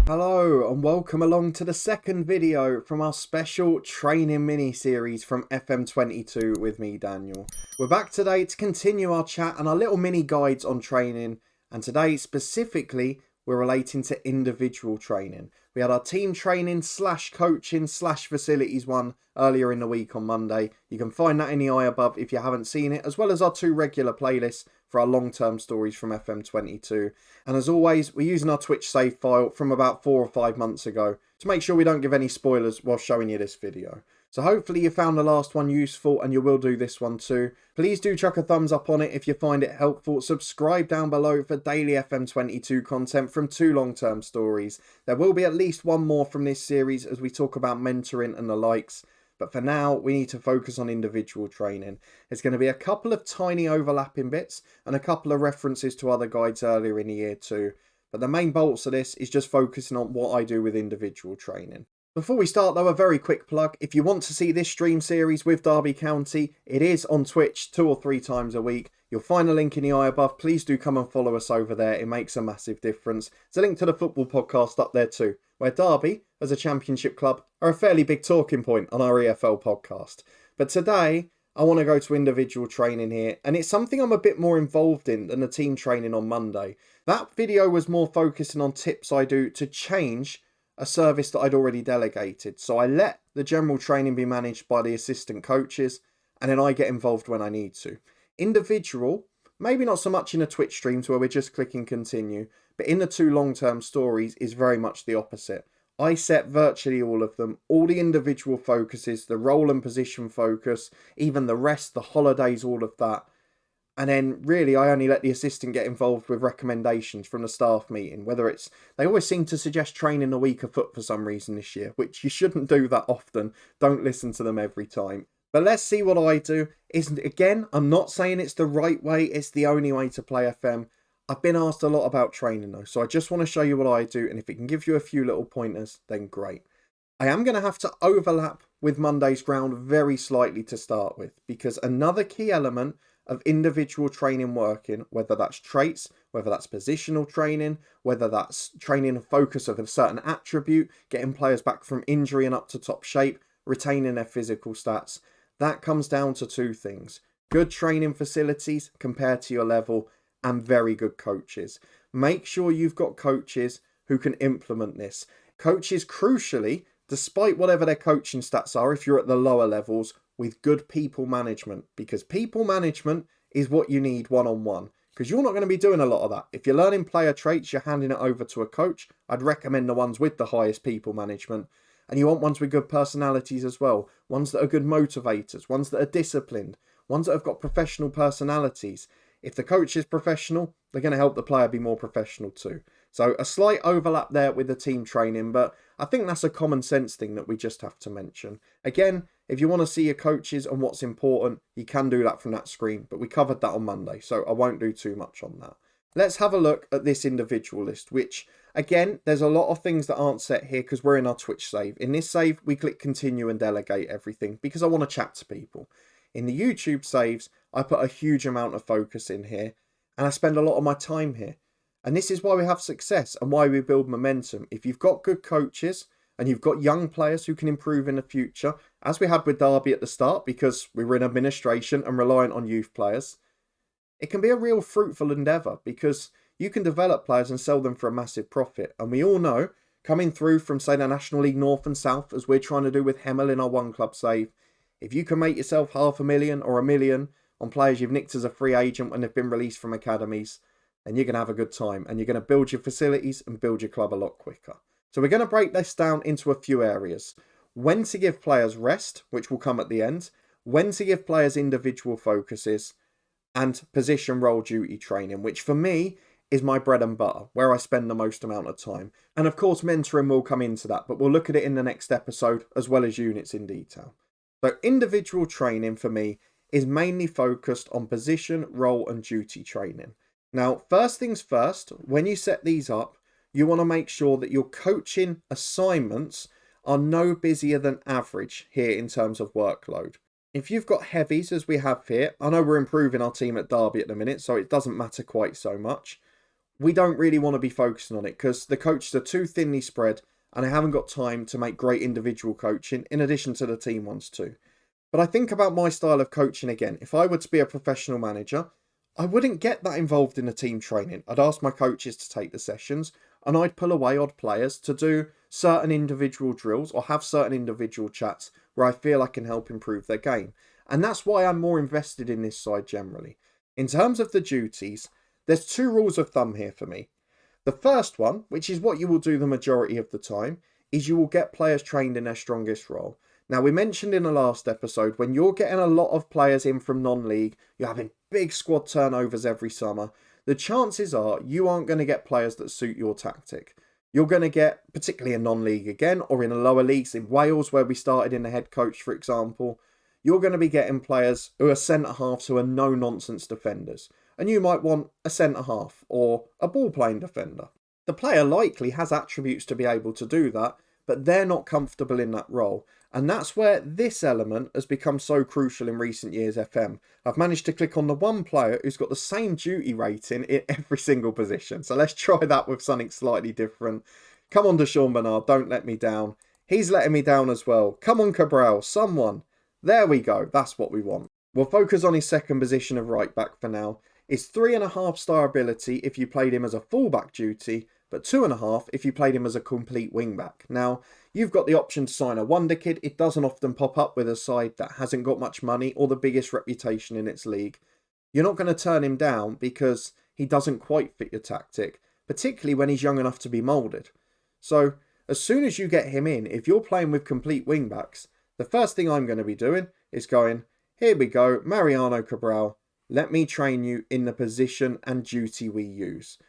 Hello and welcome along to the second video from our special training mini-series from FM22 with me, Daniel. We're back today to continue our chat and our little mini guides on training, and today specifically we're relating to individual training. We had our team training / coaching / facilities one earlier in the week on Monday. You can find that in the eye above if you haven't seen it, as well as our two regular playlists for our long-term stories from FM22. And as always, we're using our Twitch save file from about 4 or 5 months ago to make sure we don't give any spoilers while showing you this video. So hopefully you found the last one useful and you will do this one too. Please do chuck a thumbs up on it if you find it helpful. Subscribe down below for daily FM22 content from 2 long-term stories. There will be at least one more from this series as we talk about mentoring and the likes. But for now, we need to focus on individual training. There's going to be a couple of tiny overlapping bits and a couple of references to other guides earlier in the year too. But the main bolts of this is just focusing on what I do with individual training. Before we start though, a very quick plug. If you want to see this stream series with Derby County, it is on Twitch 2 or 3 times a week. You'll find a link in the eye above. Please do come and follow us over there. It makes a massive difference. There's a link to the football podcast up there too, where Derby, as a championship club, are a fairly big talking point on our EFL podcast. But today, I want to go to individual training here, and it's something I'm a bit more involved in than the team training on Monday. That video was more focusing on tips I do to change a service that I'd already delegated. So I let the general training be managed by the assistant coaches, and then I get involved when I need to. Individual, maybe not so much in the Twitch streams where we're just clicking continue, but in the 2 long-term stories is very much the opposite. I set virtually all of them, all the individual focuses, the role and position focus, even the rest, the holidays, all of that. And then really I only let the assistant get involved with recommendations from the staff meeting, whether it's, they always seem to suggest training a week of foot for some reason this year, which you shouldn't do that often. Don't listen to them every time. But let's see what I do. Again, I'm not saying it's the right way, it's the only way to play FM. I've been asked a lot about training though, so I just want to show you what I do, and if it can give you a few little pointers, then great. I am going to have to overlap with Monday's ground very slightly to start with, because another key element of individual training working, whether that's traits, whether that's positional training, whether that's training a focus of a certain attribute, getting players back from injury and up to top shape, retaining their physical stats, that comes down to 2 things. Good training facilities compared to your level, and very good coaches. Make sure you've got coaches who can implement this. Coaches, crucially, despite whatever their coaching stats are, if you're at the lower levels, with good people management, because people management is what you need one-on-one, because you're not going to be doing a lot of that. If you're learning player traits, you're handing it over to a coach. I'd recommend the ones with the highest people management. And you want ones with good personalities as well, ones that are good motivators, ones that are disciplined, ones that have got professional personalities. If the coach is professional, they're going to help the player be more professional too. So a slight overlap there with the team training, but I think that's a common sense thing that we just have to mention. Again, if you want to see your coaches and what's important, you can do that from that screen, but we covered that on Monday, so I won't do too much on that. Let's have a look at this individual list, which, again, there's a lot of things that aren't set here because we're in our Twitch save. In this save, we click continue and delegate everything because I want to chat to people. In the YouTube saves, I put a huge amount of focus in here, and I spend a lot of my time here. And this is why we have success and why we build momentum. If you've got good coaches and you've got young players who can improve in the future, as we had with Derby at the start because we were in administration and reliant on youth players, it can be a real fruitful endeavour because you can develop players and sell them for a massive profit. And we all know, coming through from, say, the National League North and South, as we're trying to do with Hemel in our one club save, if you can make yourself $500,000 or $1 million on players you've nicked as a free agent when they've been released from academies, then you're going to have a good time and you're going to build your facilities and build your club a lot quicker. So we're going to break this down into a few areas. When to give players rest, which will come at the end, when to give players individual focuses, and position role duty training, which for me is my bread and butter, where I spend the most amount of time. And of course, mentoring will come into that, but we'll look at it in the next episode, as well as units in detail. So individual training for me is mainly focused on position, role, and duty training. Now, first things first, when you set these up, you want to make sure that your coaching assignments are no busier than average here in terms of workload. If you've got heavies, as we have here, I know we're improving our team at Derby at the minute, so it doesn't matter quite so much. we don't really want to be focusing on it because the coaches are too thinly spread and I haven't got time to make great individual coaching in addition to the team ones too. But I think about my style of coaching again. If I were to be a professional manager, I wouldn't get that involved in the team training. I'd ask my coaches to take the sessions and I'd pull away odd players to do certain individual drills or have certain individual chats where I feel I can help improve their game. And that's why I'm more invested in this side generally. In terms of the duties, there's two rules of thumb here for me. The first one, which is what you will do the majority of the time, is you will get players trained in their strongest role. Now, we mentioned in the last episode, when you're getting a lot of players in from non-league, you're having big squad turnovers every summer, the chances are you aren't going to get players that suit your tactic. You're going to get, particularly in non-league again, or in the lower leagues in Wales, where we started in the head coach, for example, you're going to be getting players who are centre-halves who are no-nonsense defenders. And you might want a centre-half or a ball-playing defender. The player likely has attributes to be able to do that, but they're not comfortable in that role. And that's where this element has become so crucial in recent years FM. I've managed to click on the one player who's got the same duty rating in every single position. So let's try that with something slightly different. Come on, Sean Bernard, don't let me down. He's letting me down as well. Come on, Cabral, someone. There we go, that's what we want. We'll focus on his second position of right back for now. It's 3.5 star ability if you played him as a fullback duty, but 2.5 if you played him as a complete wingback. Now, you've got the option to sign a wonder kid. It doesn't often pop up with a side that hasn't got much money or the biggest reputation in its league. You're not going to turn him down because he doesn't quite fit your tactic, particularly when he's young enough to be moulded. So, as soon as you get him in, if you're playing with complete wingbacks, the first thing I'm going to be doing is going, here we go, Mariano Cabral. Let me train you in the position and duty we use.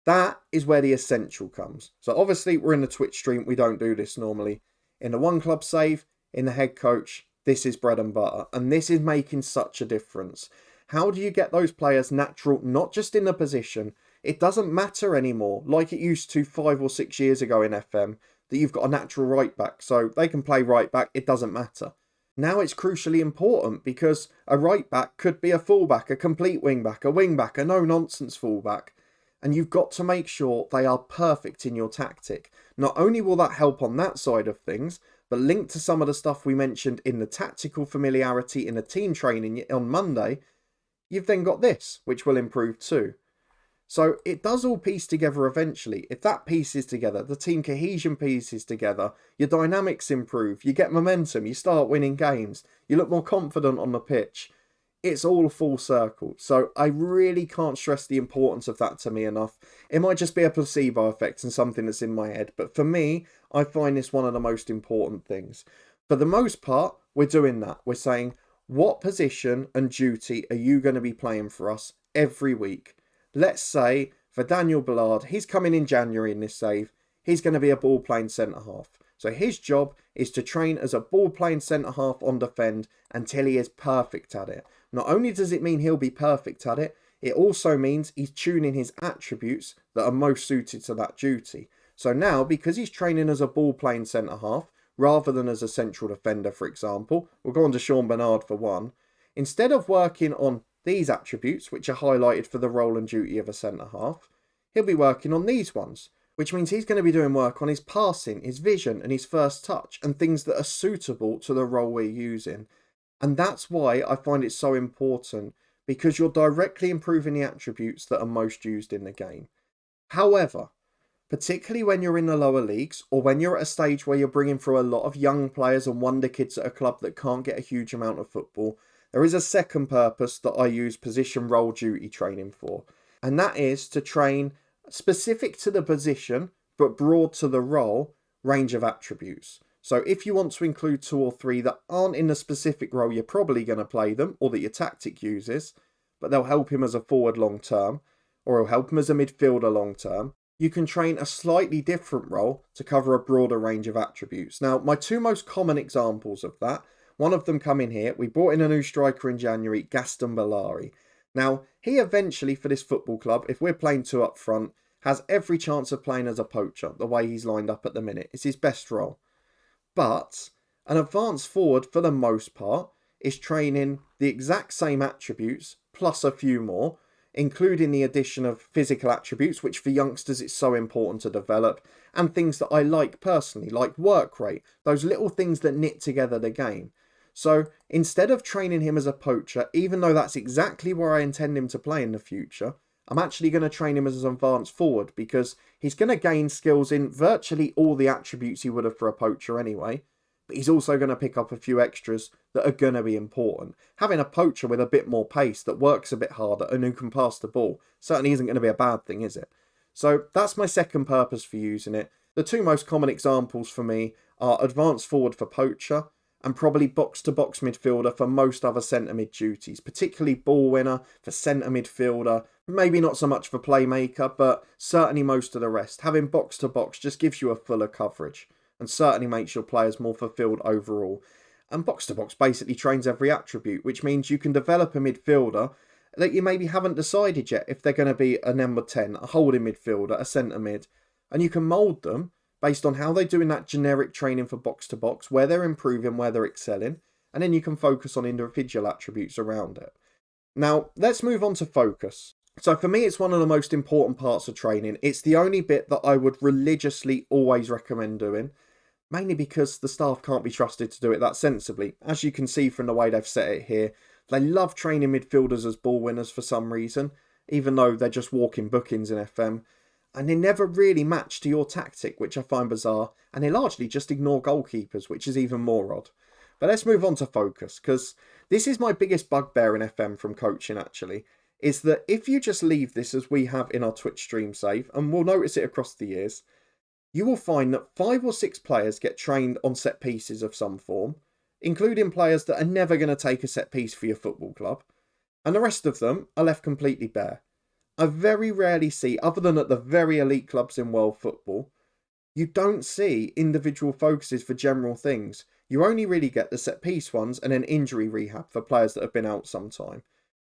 That is where the essential comes. So obviously we're in the Twitch stream. We don't do this normally. In the one club save, in the head coach, this is bread and butter. And this is making such a difference. How do you get those players natural, not just in the position? It doesn't matter anymore, like it used to 5 or 6 years ago in FM, that you've got a natural right back. So they can play right back. It doesn't matter. Now it's crucially important because a right back could be a fullback, a complete wingback, a wingback, a no-nonsense fullback. And you've got to make sure they are perfect in your tactic. Not only will that help on that side of things, but linked to some of the stuff we mentioned in the tactical familiarity in the team training on Monday, you've then got this, which will improve too. So it does all piece together eventually. If that pieces together, the team cohesion pieces together, your dynamics improve, you get momentum, you start winning games, you look more confident on the pitch. It's all full circle. So I really can't stress the importance of that to me enough. It might just be a placebo effect and something that's in my head. But for me, I find this one of the most important things. For the most part, we're doing that. We're saying, what position and duty are you going to be playing for us every week? Let's say for Daniel Ballard, he's coming in January in this save. He's going to be a ball-playing centre-half. So his job is to train as a ball-playing centre-half on defend until he is perfect at it. Not only does it mean he'll be perfect at it, it also means he's tuning his attributes that are most suited to that duty. So now, because he's training as a ball-playing centre-half, rather than as a central defender, for example, we'll go on to Sean Bernard for one, instead of working on these attributes, which are highlighted for the role and duty of a centre-half, he'll be working on these ones, which means he's going to be doing work on his passing, his vision, and his first touch, and things that are suitable to the role we're using. And that's why I find it so important, because you're directly improving the attributes that are most used in the game. However, particularly when you're in the lower leagues, or when you're at a stage where you're bringing through a lot of young players and wonder kids at a club that can't get a huge amount of football, there is a second purpose that I use position role duty training for. And that is to train specific to the position, but broad to the role, range of attributes. So if you want to include 2 or 3 that aren't in the specific role you're probably going to play them, or that your tactic uses, but they'll help him as a forward long term, or it'll help him as a midfielder long term, you can train a slightly different role to cover a broader range of attributes. Now, my 2 most common examples of that, one of them come in here. We brought in a new striker in January, Gaston Bellari. Now, he eventually, for this football club, if we're playing 2 up front, has every chance of playing as a poacher, the way he's lined up at the minute. It's his best role. But an advanced forward, for the most part, is training the exact same attributes, plus a few more, including the addition of physical attributes, which for youngsters it's so important to develop, and things that I like personally, like work rate, those little things that knit together the game. So instead of training him as a poacher, even though that's exactly where I intend him to play in the future, I'm actually going to train him as an advanced forward, because he's going to gain skills in virtually all the attributes he would have for a poacher anyway, but he's also going to pick up a few extras that are going to be important. Having a poacher with a bit more pace that works a bit harder and who can pass the ball certainly isn't going to be a bad thing, is it? So that's my second purpose for using it. The two most common examples for me are advanced forward for poacher and probably box-to-box midfielder for most other centre mid duties, particularly ball winner for centre midfielder, maybe not so much for playmaker, but certainly most of the rest. Having box-to-box just gives you a fuller coverage and certainly makes your players more fulfilled overall. And box-to-box basically trains every attribute, which means you can develop a midfielder that you maybe haven't decided yet if they're going to be a number 10, a holding midfielder, a centre mid, and you can mould them based on how they do in that generic training for box-to-box, where they're improving, where they're excelling, and then you can focus on individual attributes around it. Now, let's move on to focus. So for me, it's one of the most important parts of training. It's the only bit that I would religiously always recommend doing, mainly because the staff can't be trusted to do it that sensibly. As you can see from the way they've set it here, they love training midfielders as ball winners for some reason, even though they're just walking bookings in FM. And they never really match to your tactic, which I find bizarre, and they largely just ignore goalkeepers, which is even more odd. But let's move on to focus, because this is my biggest bugbear in FM from coaching actually, is that if you just leave this as we have in our Twitch stream save, and we'll notice it across the years, you will find that 5 or 6 players get trained on set pieces of some form, including players that are never going to take a set piece for your football club, and the rest of them are left completely bare. I very rarely see, other than at the very elite clubs in world football, you don't see individual focuses for general things. You only really get the set piece ones and then injury rehab for players that have been out some time.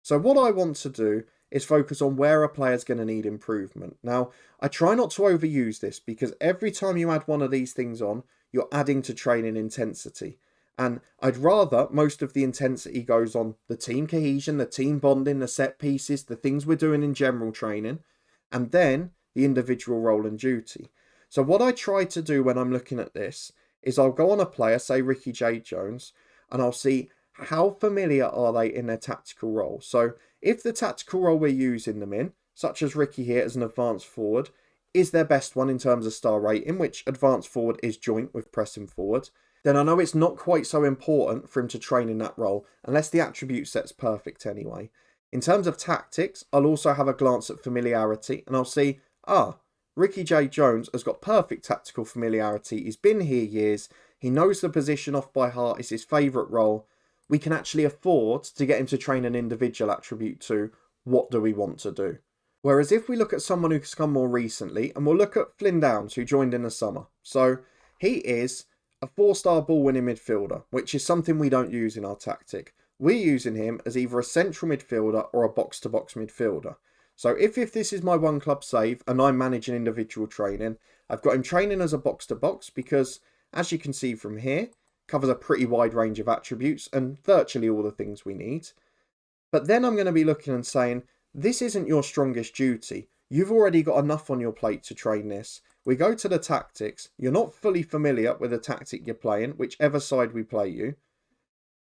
So what I want to do is focus on where a player's going to need improvement. Now, I try not to overuse this because every time you add one of these things on, you're adding to training intensity. And I'd rather most of the intensity goes on the team cohesion, the team bonding, the set pieces, the things we're doing in general training, and then the individual role and duty. So what I try to do when I'm looking at this is I'll go on a player, say Ricky J. Jones, and I'll see how familiar are they in their tactical role. So if the tactical role we're using them in, such as Ricky here as an advanced forward, is their best one in terms of star rating, which advanced forward is joint with pressing forward, then I know it's not quite so important for him to train in that role, unless the attribute set's perfect anyway. In terms of tactics, I'll also have a glance at familiarity, and I'll see, Ricky J. Jones has got perfect tactical familiarity, he's been here years, he knows the position off by heart, it's his favourite role. We can actually afford to get him to train an individual attribute too. What do we want to do? Whereas if we look at someone who's come more recently, and we'll look at Flynn Downs, who joined in the summer. So he is a 4-star ball-winning midfielder, which is something we don't use in our tactic. We're using him as either a central midfielder or a box-to-box midfielder. So if this is my one club save and I'm managing individual training, I've got him training as a box-to-box because, as you can see from here, covers a pretty wide range of attributes and virtually all the things we need. But then I'm going to be looking and saying, this isn't your strongest duty. You've already got enough on your plate to train this. We go to the tactics. You're not fully familiar with the tactic you're playing, whichever side we play you.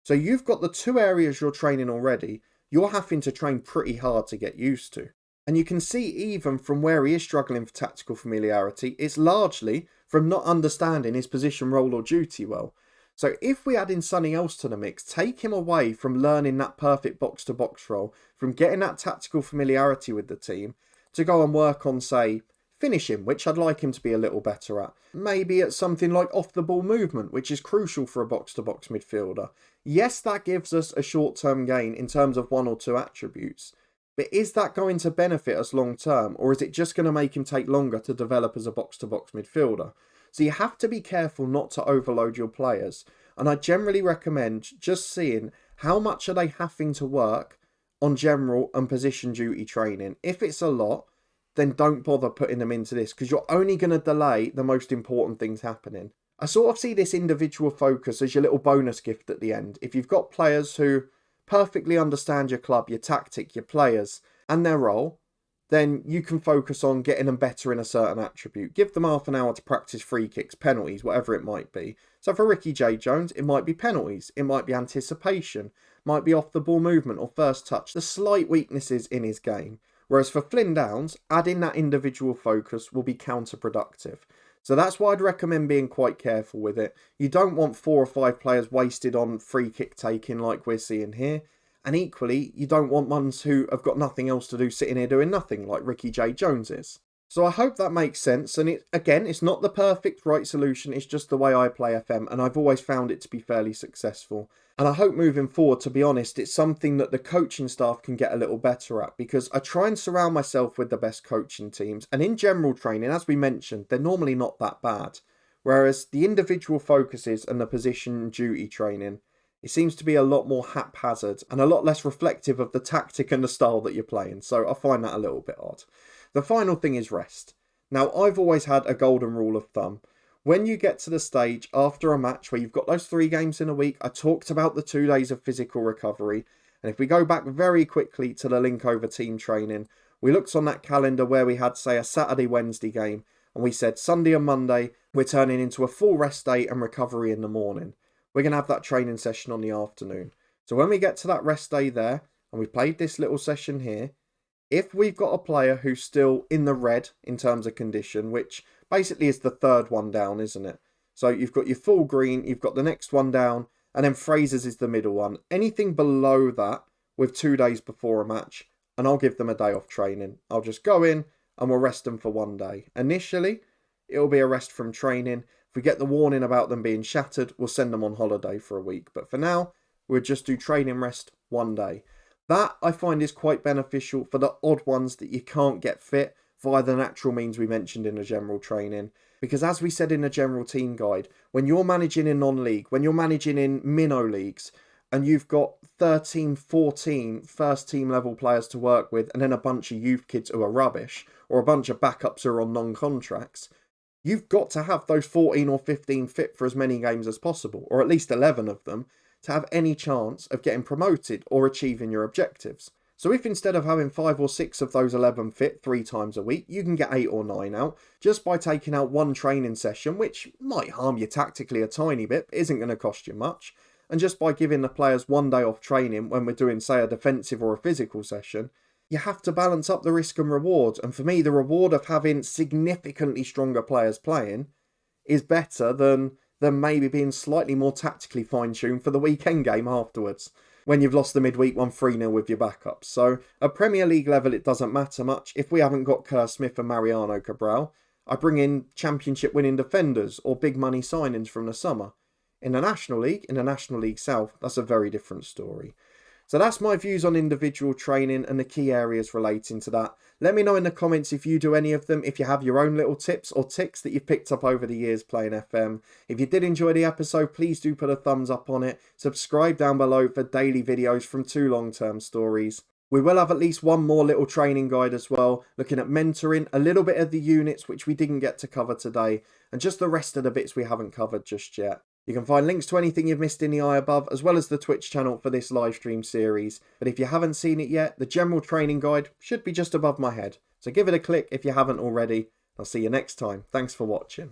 So you've got the 2 areas you're training already. You're having to train pretty hard to get used to. And you can see even from where he is struggling for tactical familiarity, it's largely from not understanding his position, role or duty well. So if we add in something else to the mix, take him away from learning that perfect box-to-box role, from getting that tactical familiarity with the team, to go and work on, say, finishing, which I'd like him to be a little better at. Maybe at something like off-the-ball movement, which is crucial for a box-to-box midfielder. Yes, that gives us a short-term gain in terms of 1 or 2 attributes, but is that going to benefit us long-term, or is it just going to make him take longer to develop as a box-to-box midfielder? So you have to be careful not to overload your players. And I generally recommend just seeing how much are they having to work on general and position duty training. If it's a lot, then don't bother putting them into this because you're only going to delay the most important things happening. I sort of see this individual focus as your little bonus gift at the end. If you've got players who perfectly understand your club, your tactic, your players, and their role, then you can focus on getting them better in a certain attribute. Give them half an hour to practice free kicks, penalties, whatever it might be. So for Ricky J. Jones, it might be penalties, it might be anticipation, might be off the ball movement or first touch, the slight weaknesses in his game. Whereas for Flynn Downs, adding that individual focus will be counterproductive. So that's why I'd recommend being quite careful with it. You don't want 4 or 5 players wasted on free kick taking like we're seeing here. And equally, you don't want ones who have got nothing else to do sitting here doing nothing like Ricky J. Jones is. So I hope that makes sense. And it's not the perfect right solution. It's just the way I play FM. And I've always found it to be fairly successful. And I hope moving forward, to be honest, it's something that the coaching staff can get a little better at. Because I try and surround myself with the best coaching teams. And in general training, as we mentioned, they're normally not that bad. Whereas the individual focuses and the position duty training, it seems to be a lot more haphazard and a lot less reflective of the tactic and the style that you're playing. So I find that a little bit odd. The final thing is rest. Now, I've always had a golden rule of thumb. When you get to the stage after a match where you've got those 3 games in a week, I talked about the 2 days of physical recovery. And if we go back very quickly to the link over team training, we looked on that calendar where we had, say, a Saturday, Wednesday game. And we said Sunday and Monday, we're turning into a full rest day and recovery in the morning. We're going to have that training session on the afternoon. So when we get to that rest day there, and we've played this little session here, if we've got a player who's still in the red in terms of condition, which basically is the 3rd one down, isn't it? So you've got your full green, you've got the next one down, and then Fraser's is the middle one. Anything below that with 2 days before a match, and I'll give them a day off training. I'll just go in and we'll rest them for 1 day. Initially, it'll be a rest from training. If we get the warning about them being shattered, we'll send them on holiday for a week. But for now, we'll just do training rest 1 day. That I find is quite beneficial for the odd ones that you can't get fit via the natural means we mentioned in the general training. Because as we said in the general team guide, when you're managing in non-league, when you're managing in minnow leagues, and you've got 13, 14 first team level players to work with, and then a bunch of youth kids who are rubbish, or a bunch of backups who are on non-contracts, you've got to have those 14 or 15 fit for as many games as possible, or at least 11 of them, to have any chance of getting promoted or achieving your objectives. So if instead of having 5 or 6 of those 11 fit 3 times a week, you can get 8 or 9 out just by taking out 1 training session, which might harm you tactically a tiny bit, but isn't going to cost you much, and just by giving the players 1 day off training when we're doing, say, a defensive or a physical session, you have to balance up the risk and reward. And for me, the reward of having significantly stronger players playing is better than maybe being slightly more tactically fine-tuned for the weekend game afterwards, when you've lost the midweek one 3-0 with your backups. So at Premier League level, it doesn't matter much. If we haven't got Kerr Smith and Mariano Cabral, I bring in championship winning defenders or big money signings from the summer. In the National League South, that's a very different story. So that's my views on individual training and the key areas relating to that. Let me know in the comments if you do any of them, if you have your own little tips or ticks that you've picked up over the years playing FM. If you did enjoy the episode, please do put a thumbs up on it. Subscribe down below for daily videos from 2 long-term stories. We will have at least 1 more little training guide as well, looking at mentoring, a little bit of the units which we didn't get to cover today, and just the rest of the bits we haven't covered just yet. You can find links to anything you've missed in the eye above, as well as the Twitch channel for this live stream series. But if you haven't seen it yet, the general training guide should be just above my head. So give it a click if you haven't already. I'll see you next time. Thanks for watching.